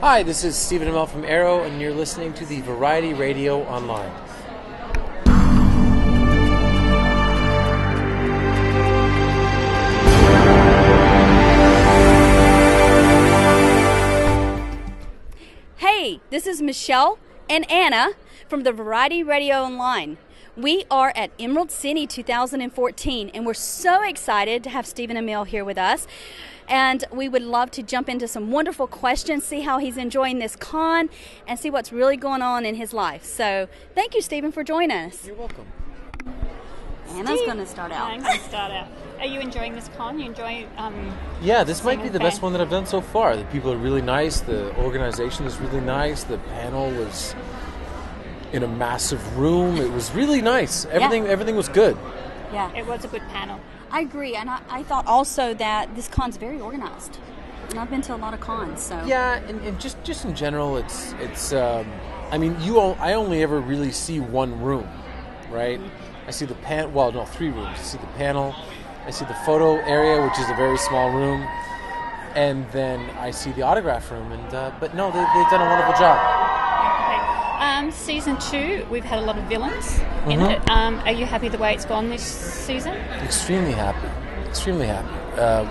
Hi, this is Stephen Amell from VRO, and you're listening to the Variety Radio Online. Hey, this is Michelle and Anna from the Variety Radio Online. We are at Emerald City 2014, and we're so excited to have Stephen Amell here with us. And we would love to jump into some wonderful questions, see how he's enjoying this con, and see what's really going on in his life. So thank you, Stephen, for joining us. You're welcome. Anna's going to start out. I'm going to start out. Are you enjoying this con? You enjoy Yeah, this might be the best one that I've done so far. The people are really nice. The organization is really nice. The panel was in a massive room. It was really nice. Everything was good. Yeah, it was a good panel. I agree, and I thought also that this con's very organized. And I've been to a lot of cons, so yeah, and just in general, it's. I mean, I only ever really see one room, right? Mm-hmm. I see the three rooms. I see the panel, I see the photo area, which is a very small room, and then I see the autograph room. And but no, they've done a wonderful job. Season 2, we've had a lot of villains in it. Are you happy the way it's gone this season? Extremely happy. Extremely happy. I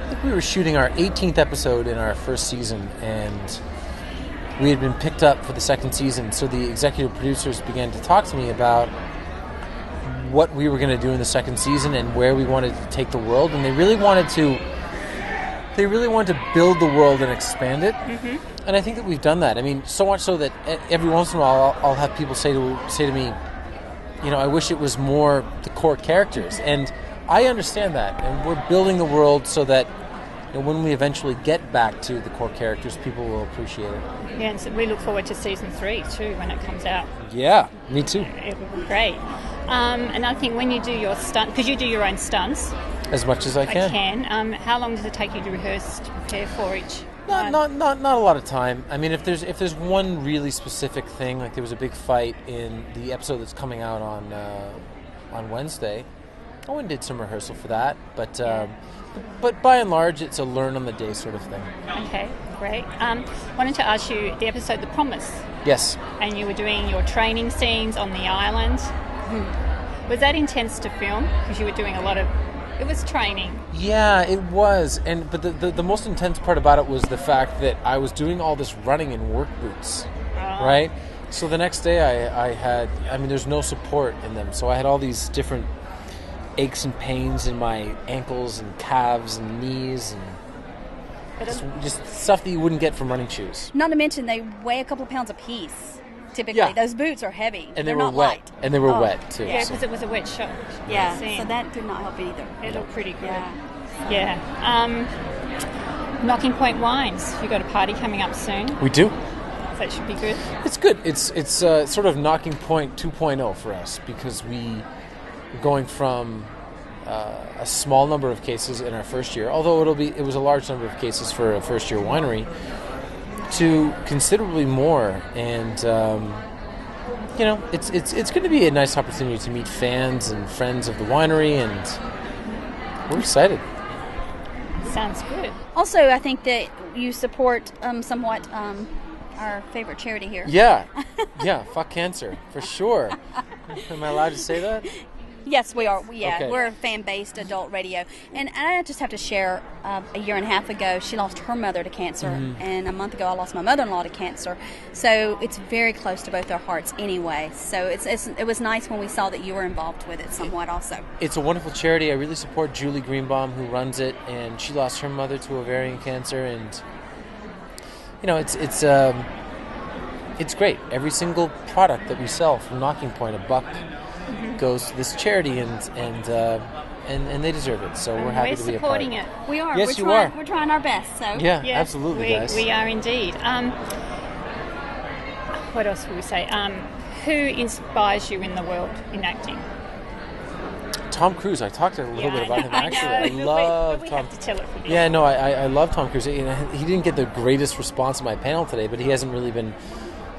think we were shooting our 18th episode in our first season, and we had been picked up for the second season. So the executive producers began to talk to me about what we were going to do in the second season and where we wanted to take the world, and they really wanted to build the world and expand it. Mm-hmm. And I think that we've done that. I mean, so much so that every once in a while I'll have people say to me, you know, I wish it was more the core characters. And I understand that. And we're building the world so that, you know, when we eventually get back to the core characters, people will appreciate it. Yeah, and so we look forward to season 3 too when it comes out. Yeah, me too. It will be great. And I think when you do your stunt, because you do your own stunts. As much as I can. How long does it take you to rehearse, to prepare for each? Not a lot of time. I mean, if there's one really specific thing, like there was a big fight in the episode that's coming out on Wednesday. I went and did some rehearsal for that, but by and large, it's a learn on the day sort of thing. Okay, great. Wanted to ask you the episode The Promise. Yes. And you were doing your training scenes on the island. Mm. Was that intense to film? Because you were doing a lot of. It was training. Yeah, it was. But the most intense part about it was the fact that I was doing all this running in work boots, right? So the next day there's no support in them. So I had all these different aches and pains in my ankles and calves and knees and just stuff that you wouldn't get from running shoes. Not to mention they weigh a couple of pounds apiece. Typically, yeah. Those boots are heavy. And they They're were not wet. light. And they were wet, too. Yeah, because it was a wet shot. Yeah, so that did not help either. It looked pretty good. Yeah. Knocking Point Wines. You got a party coming up soon. We do. That should be good. It's good. It's sort of Knocking Point 2.0 for us, because we're going from a small number of cases in our first year, although it was a large number of cases for a first-year winery, to considerably more, and it's going to be a nice opportunity to meet fans and friends of the winery, and we're excited. Sounds good. Also, I think that you support somewhat our favorite charity here. Yeah, fuck cancer for sure. Am I allowed to say that? Yes, we are. Yeah, okay. We're a fan-based adult radio. And I just have to share, a year and a half ago, she lost her mother to cancer. Mm-hmm. And a month ago, I lost my mother-in-law to cancer. So it's very close to both our hearts anyway. So it was nice when we saw that you were involved with it somewhat also. It's a wonderful charity. I really support Julie Greenbaum, who runs it. And she lost her mother to ovarian cancer. And, you know, it's great. Every single product that we sell from Knocking Point, $1, goes to this charity, and they deserve it. So we're happy to be a part. We're supporting it. We are. Yes, We're trying our best. So yeah, absolutely, guys. We are indeed. What else will we say? Who inspires you in the world in acting? Tom Cruise. I talked a little bit about him, actually. I love Tom. Tom. Have to tell it for you. Yeah, no, I love Tom Cruise. You know, he didn't get the greatest response in my panel today, but he hasn't really been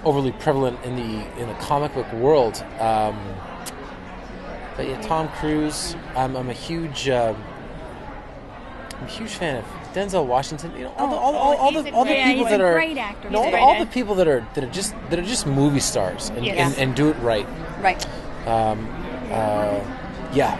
overly prevalent in the comic book world. But yeah, Tom Cruise. I'm a huge fan of Denzel Washington. You know, he's a all the people he's that a are great actor. No, He's a all great the people that are just movie stars and, Yes. and do it right. Right. Yeah.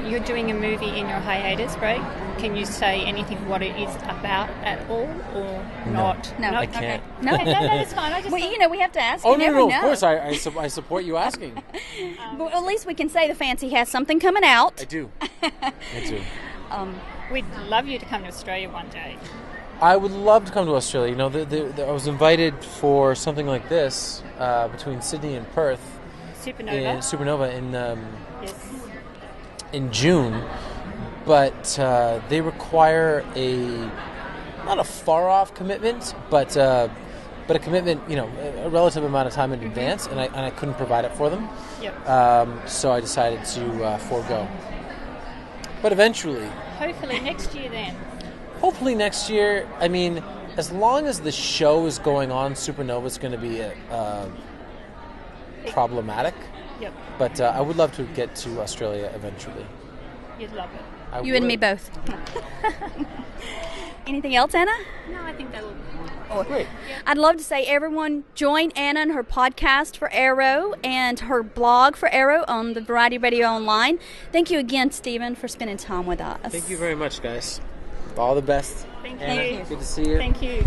You're doing a movie in your hiatus break. Can you say anything what it is about at all, or not? No. I can't. Okay. No. No, that's fine. I just Well, thought- you know, we have to ask. Oh You no, never no, know. of course I support you asking. But at least we can say the Fancy has something coming out. I do. I do. We'd love you to come to Australia one day. I would love to come to Australia. You know, I was invited for something like this between Sydney and Perth. Supernova Yes. in June, but they require not a far off commitment, but a commitment, you know, a relative amount of time in advance, and I couldn't provide it for them. Yep. So I decided to forego. But eventually, Hopefully next year then. hopefully next year. I mean, as long as the show is going on, Supernova is going to be problematic. Yep. But I would love to get to Australia eventually. You'd love it. You and me both. Anything else, Anna? No, I think that'll... Great. I'd love to say everyone join Anna and her podcast for Arrow and her blog for Arrow on the Variety Radio Online. Thank you again, Stephen, for spending time with us. Thank you very much, guys. All the best. Thank Anna, you. good to see you. Thank you.